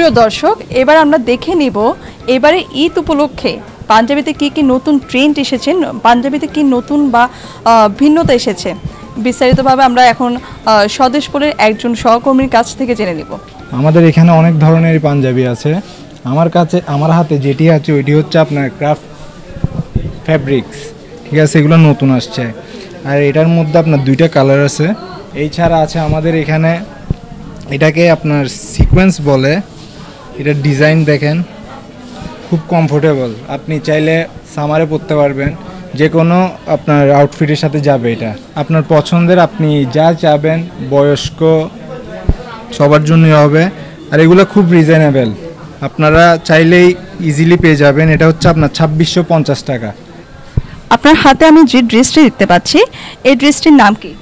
সুপ্রিয় দর্শক, এবার আমরা দেখে নিব এবারে ঈদ উপলক্ষে পাঞ্জাবিতে কি নতুন ট্রেন্ড এসেছে, পাঞ্জাবিতে কি নতুন বা ভিন্নতা এসেছে। বিস্তারিতভাবে আমরা এখন স্বদেশপুরের একজন সহকর্মীর কাছ থেকে জেনে নিব। আমাদের এখানে অনেক ধরনের পাঞ্জাবি আছে। আমার হাতে যেটি আছে ওইটি হচ্ছে আপনার ক্রাফট ফ্যাব্রিক্স, ঠিক আছে, এগুলো নতুন আসছে। আর এটার মধ্যে আপনার দুইটা কালার আছে। এই ছাড়া আছে আমাদের এখানে, এটাকে আপনার সিকোয়েন্স বলে। এটার ডিজাইন দেখেন, খুব কমফোর্টেবল। আপনি চাইলে সামারে পরতে পারবেন, যে কোনো আপনার আউটফিটের সাথে যাবে। এটা আপনার পছন্দের, আপনি যা চাবেন, বয়স্ক সবার জন্যই হবে। আর এগুলো খুব রিজনেবল, আপনারা চাইলেই ইজিলি পেয়ে যাবেন। এটা হচ্ছে আপনার 2650 টাকা। আপনার হাতে আমি যে ড্রেসটি দেখতে পাচ্ছি, এই ড্রেসটির নাম কি?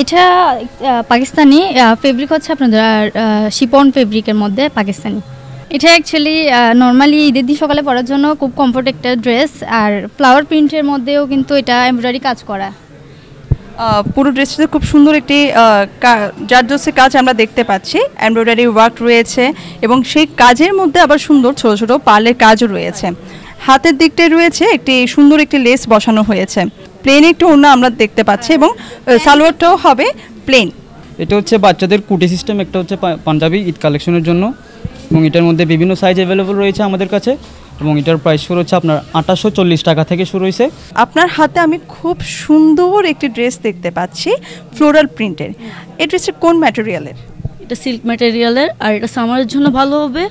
এটা পাকিস্তানি ফেব্রিক, হচ্ছে আপনাদের শিপন ফেব্রিকের মধ্যে পাকিস্তানি। এটা অ্যাকচুয়ালি নর্মালি ঈদের দিন সকালে পরার জন্য খুব কমফোর্ট একটা ড্রেস। আর ফ্লাওয়ার প্রিন্টের মধ্যেও কিন্তু এটা এমব্রয়ডারি কাজ করা। পুরো ড্রেসটিতে খুব সুন্দর একটি জারদোসি কাজ আমরা দেখতে পাচ্ছি, এমব্রয়ডারি ওয়ার্ক রয়েছে এবং সেই কাজের মধ্যে আবার সুন্দর ছোট ছোট পার্লের কাজও রয়েছে। হাতের দিকটায় রয়েছে একটি সুন্দর একটি লেস বসানো হয়েছে। প্লেন একটু ওড়না আমরা দেখতে পাচ্ছি এবং সালোয়ারটাও হবে প্লেন। এটা হচ্ছে বাচ্চাদের কুটি সিস্টেম, একটা হচ্ছে পাঞ্জাবি ঈদ কালেকশনের জন্য, এবং এটার মধ্যে বিভিন্ন সাইজ অ্যাভেলেবল রয়েছে আমাদের কাছে। এবং এটার প্রাইস শুরু হচ্ছে আপনার 2840 টাকা থেকে শুরু হয়েছে। আপনার হাতে আমি খুব সুন্দর একটি ড্রেস দেখতে পাচ্ছি ফ্লোরাল প্রিন্টের। এই ড্রেসটা কোন ম্যাটেরিয়ালের? এটা সিল্ক ম্যাটেরিয়ালের, আর এটা সামারের জন্য ভালো হবে।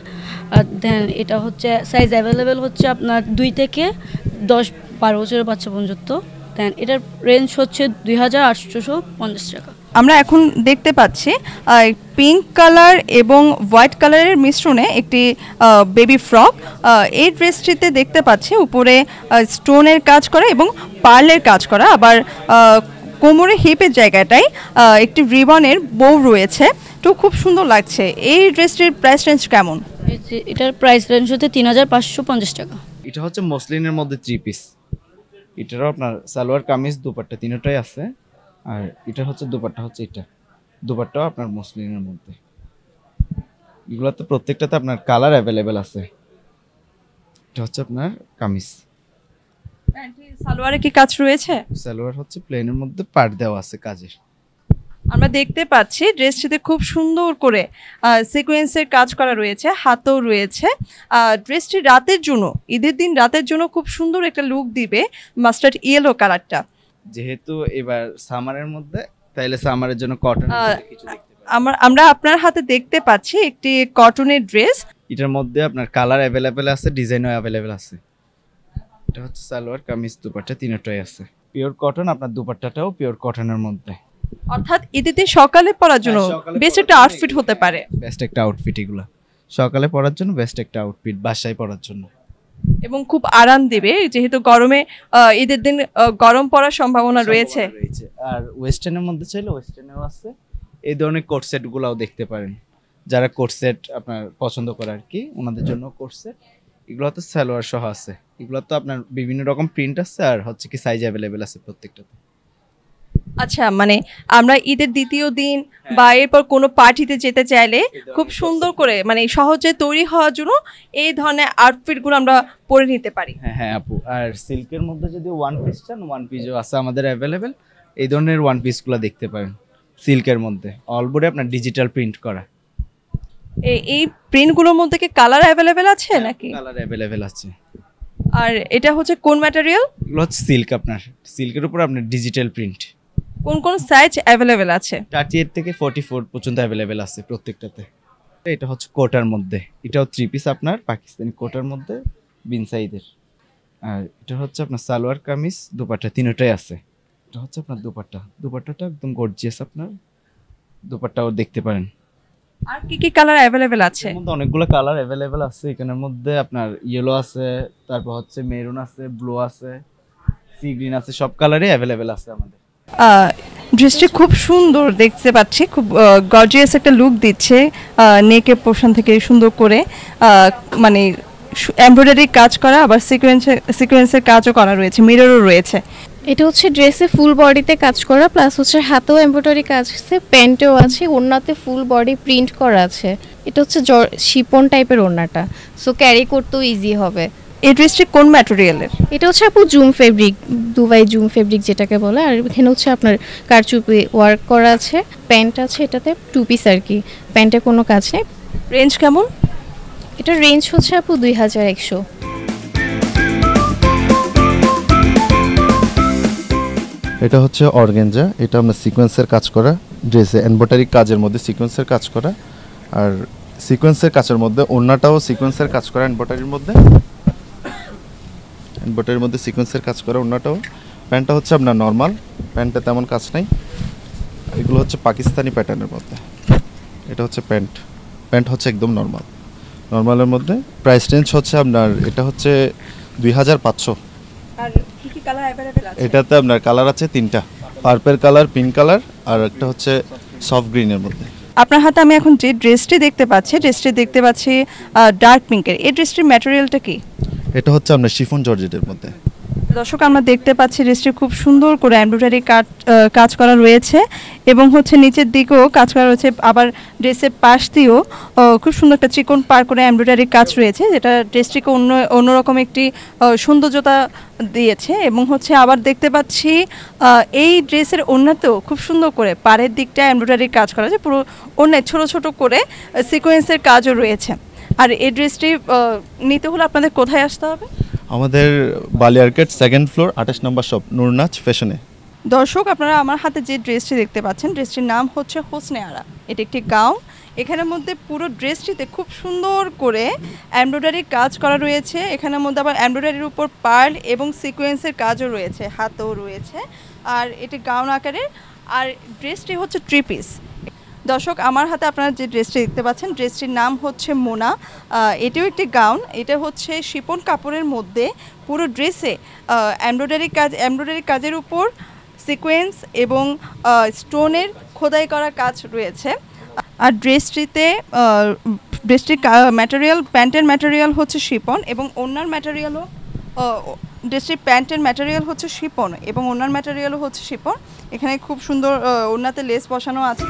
আর দেন এটা হচ্ছে সাইজ অ্যাভেলেবেল হচ্ছে আপনার 2 থেকে 10-12 বছরের বাচ্চা পর্যন্ত। দেন এটার রেঞ্জ হচ্ছে 2850 টাকা। আমরা এখন দেখতে পাচ্ছি পিঙ্ক কালার এবং হোয়াইট কালারের মিশ্রণে একটি বেবি ফ্রক। এই ড্রেসটিতে দেখতে পাচ্ছি উপরে স্টোনের কাজ করা এবং পার্লের কাজ করা, আবার কোমরে হিপের জায়গাটায় একটি রিবনের বউ রয়েছে। তো খুব সুন্দর লাগছে। এই ড্রেসটির প্রাইস রেঞ্জ কেমন? এটার প্রাইস রেঞ্জ হচ্ছে 3550 টাকা। এটা হচ্ছে মসলিনের মধ্যে 3 পিস। এটারও আপনার সালোয়ার কামিজ দুপাট্টা তিনটাই আছে। আর এটা হচ্ছে দুপাট্টা, হচ্ছে এটা দুপাট্টাও আপনার মসলিনের মধ্যে। এগুলোতে প্রত্যেকটাতে আপনার কালার অ্যাভেলেবেল আছে। এটা হচ্ছে আপনার কামিজ। সালোয়ারে কি কাজ রয়েছে? সালোয়ার হচ্ছে প্লেনের মধ্যে পাড় দেওয়া আছে কাজের। আমরা দেখতে পাচ্ছি ড্রেসটিতে খুব সুন্দর করে সিকোয়েন্সের কাজ করা রয়েছে, হাতও রয়েছে। ড্রেসটি রাতের জন্য, ঈদের দিন রাতের জন্য খুব সুন্দর একটা লুক দিবে মাস্টার্ড ইয়েলো কালারটা। যেহেতু এবার সামারের মধ্যে, তাইলে সামারের জন্য কটন কিছু দেখতে পারেন। আমরা আপনার হাতে দেখতে পাচ্ছি একটি কটনের ড্রেস। এটার মধ্যে আপনার কালার অ্যাভেলেবেল আছে, ডিজাইনও অ্যাভেলেবেল আছে। এটা হচ্ছে সালোয়ার কামিজ দুপাট্টা তিনটাই আছে। পিওর কটন, আপনার দুপাট্টাটাও পিওর কটনের মধ্যে। অর্থাৎ ঈদেতে সকালে পরার জন্য বেস্ট একটা আউটফিট হতে পারে। বেস্ট একটা আউটফিট, এগুলো সকালে পরার জন্য বেস্ট একটা আউটফিট, বাসায় পরার জন্য, এবং খুব আরাম দেবে যেহেতু গরমে ঈদের দিন গরম পড়ার সম্ভাবনা রয়েছে। আর ওয়েস্টার্নের মধ্যে চাইলে ওয়েস্টার্নেও আছে। এই ধরনের কোট সেটগুলোও দেখতে পারেন, যারা কোট সেট আপনার পছন্দ করে আর কি, ওনাদের জন্য কোট সেট। এগুলো তো সালোয়ার সহ আছে। এগুলো তো আপনার বিভিন্ন রকম প্রিন্ট আছে, আর হচ্ছে কি সাইজ অ্যাভেলেবেল আছে প্রত্যেকটাতে। আচ্ছা, মানে আমরা ঈদের দ্বিতীয় দিন বা এরপর কোনো পার্টিতে যেতে চাইলে খুব সুন্দর করে, মানে সহজে তৈরি হওয়ার জন্য এই ধরনের আউটফিটগুলো আমরা পরে নিতে পারি। হ্যাঁ আপু, আর সিল্কের মধ্যে যদি ওয়ান পিস চান, ওয়ান পিসও আছে আমাদের অ্যাভেলেবেল। এই ধরনের ওয়ান পিসগুলো দেখতে পারেন সিল্কের মধ্যে, অলরেডি আপনার ডিজিটাল প্রিন্ট করা। এই প্রিন্টগুলোর মধ্যে কি কালার অ্যাভেলেবেল আছে নাকি? কালার অ্যাভেলেবেল আছে। আর এটা হচ্ছে কোন ম্যাটেরিয়াল? এগুলো হচ্ছে সিল্ক, আপনার সিল্কের উপর আপনার ডিজিটাল প্রিন্ট। কোন কোন সাইজ অ্যাভেলেবেল আছে? 38 থেকে 44 পর্যন্ত অ্যাভেলেবেল আছে প্রত্যেকটাতে। এটা হচ্ছে কোটার মধ্যে, এটাও 3 পিস আপনার পাকিস্তানি কোটার মধ্যে বিন সাইজের। আর এটা হচ্ছে আপনার সালোয়ার কামিজ দুপাট্টা তিনটাই আছে। এটা হচ্ছে আপনার দুপাট্টাটা একদম গর্জিয়াস। আপনার দুপাট্টাও দেখতে পারেন। আর কি কি কালার অ্যাভেলেবেল আছে? অনেকগুলো কালার অ্যাভেলেবেল আছে এখানের মধ্যে। আপনার ইয়েলো আছে, তারপর হচ্ছে মেরুন আছে, ব্লু আছে, সি গ্রিন আছে, সব কালারই অ্যাভেলেবেল আছে আমাদের। ড্রেসটি খুব সুন্দর দেখতে পাচ্ছি, খুব গর্জিয়াস একটা লুক দিচ্ছে। নেকের পোর্শন থেকে সুন্দর করে মানে এমব্রয়ডারি কাজ করা, আবার সিকোয়েন্সের কাজও করা রয়েছে, মিররও রয়েছে। এটা হচ্ছে ড্রেসে ফুল বডিতে কাজ করা, প্লাস হচ্ছে হাতেও এমব্রয়ডারি কাজ আছে, প্যান্টেও আছে, ওড়নাতে ফুল বডি প্রিন্ট করা আছে। এটা হচ্ছে শিপন টাইপের ওড়নাটা, সো ক্যারি করতেও ইজি হবে। এই ড্রেসটি কোন ম্যাটেরিয়ালের? এটা হচ্ছে আপু zoom fabric, Dubai zoom fabric যেটাকে বলে। আর এখানে হচ্ছে আপনার কারচুপি ওয়ার্ক করা আছে, প্যান্ট আছে, এটাতে 2 পিস আর কি, প্যান্টে কোনো কাজ নেই। রেঞ্জ কেমন? এটার রেঞ্জ হচ্ছে আপু 2100। এটা হচ্ছে অর্গানজা, এটা আমরা সিকোয়েন্সের কাজ করা ড্রেসে, এমব্রয়ডারি কাজের মধ্যে সিকোয়েন্সের কাজ করা, আর সিকোয়েন্সের কাজের মধ্যে ওড়নাটাও সিকোয়েন্সের কাজ করা, এমব্রয়ডারির মধ্যে সিকোয়েন্সের কাজ করা ওড়নাটাও। প্যান্টটা হচ্ছে আপনার নর্মাল, প্যান্টে তেমন কাজ নাই। এগুলো হচ্ছে পাকিস্তানি প্যাটার্নের মধ্যে। এটা হচ্ছে প্যান্ট হচ্ছে একদম নর্মালের মধ্যে। প্রাইস রেঞ্জ হচ্ছে আপনার, এটা হচ্ছে 2500। আর কি কি কালার अवेलेबल আছে? এটাতে আপনার কালার আছে 3টা, পার্পল কালার, পিঙ্ক কালার, আর একটা হচ্ছে সফট গ্রিনের মধ্যে। আপনার হাতে আমি এখন যে ড্রেসটি দেখতে পাচ্ছি ডার্ক পিঙ্কের। এই ড্রেসটির ম্যাটেরিয়ালটা কি? এটা হচ্ছে আপনার শিফন জর্জেটের মধ্যে। দর্শক, আমরা দেখতে পাচ্ছি ড্রেসটি খুব সুন্দর করে এমব্রয়ডারি কাজ করা রয়েছে এবং হচ্ছে নিচের দিকেও কাজ করা রয়েছে, আবার ড্রেসের পাশ দিয়েও খুব সুন্দর একটা চিকন পার করে এমব্রয়ডারি কাজ রয়েছে, যেটা ড্রেসটিকে অন্যরকম একটি সৌন্দর্যতা দিয়েছে। এবং হচ্ছে আবার দেখতে পাচ্ছি এই ড্রেসের ওড়নাতেও খুব সুন্দর করে পাড়ের দিকটা এমব্রয়ডারি কাজ করা আছে, পুরো ওড়নায় ছোট ছোট করে সিকোয়েন্সের কাজও রয়েছে। আর এই ড্রেসটি নিতে হলে আপনাদের কোথায় আসতে হবে? আমাদের বালিয়ারকেট 2nd ফ্লোর 28 নম্বর শপ নুরনাজ ফ্যাশনে। দর্শক, আপনারা আমার হাতে যে ড্রেসটি দেখতে পাচ্ছেন, ড্রেসটির নাম হচ্ছে হোসনে আরা। এটি একটি গাউন। এখানের মধ্যে পুরো ড্রেসটিতে খুব সুন্দর করে এমব্রয়ডারি কাজ করা রয়েছে। এখানের মধ্যে আবার এমব্রয়ডারির উপর পার্ল এবং সিকোয়েন্সের কাজও রয়েছে, হাতেও রয়েছে। আর এটি গাউন আকারের। আর ড্রেসটি হচ্ছে 3 পিস। দর্শক, আমার হাতে আপনারা যে ড্রেসটি দেখতে পাচ্ছেন, ড্রেসটির নাম হচ্ছে মোনা। এটিও একটি গাউন। এটা হচ্ছে শিপন কাপড়ের মধ্যে পুরো ড্রেসে এমব্রয়ডারি কাজের উপর সিকোয়েন্স এবং স্টোনের খোদাই করা কাজ রয়েছে। আর ড্রেসটির ম্যাটেরিয়াল, প্যান্টের ম্যাটেরিয়াল হচ্ছে শিপন এবং ওড়নার ম্যাটেরিয়ালও ড্রেসটির প্যান্টের ম্যাটেরিয়াল হচ্ছে শিপন এবং ওড়নার ম্যাটেরিয়ালও হচ্ছে শিপন। এখানে খুব সুন্দর ওড়নাতে লেস বসানো আছে।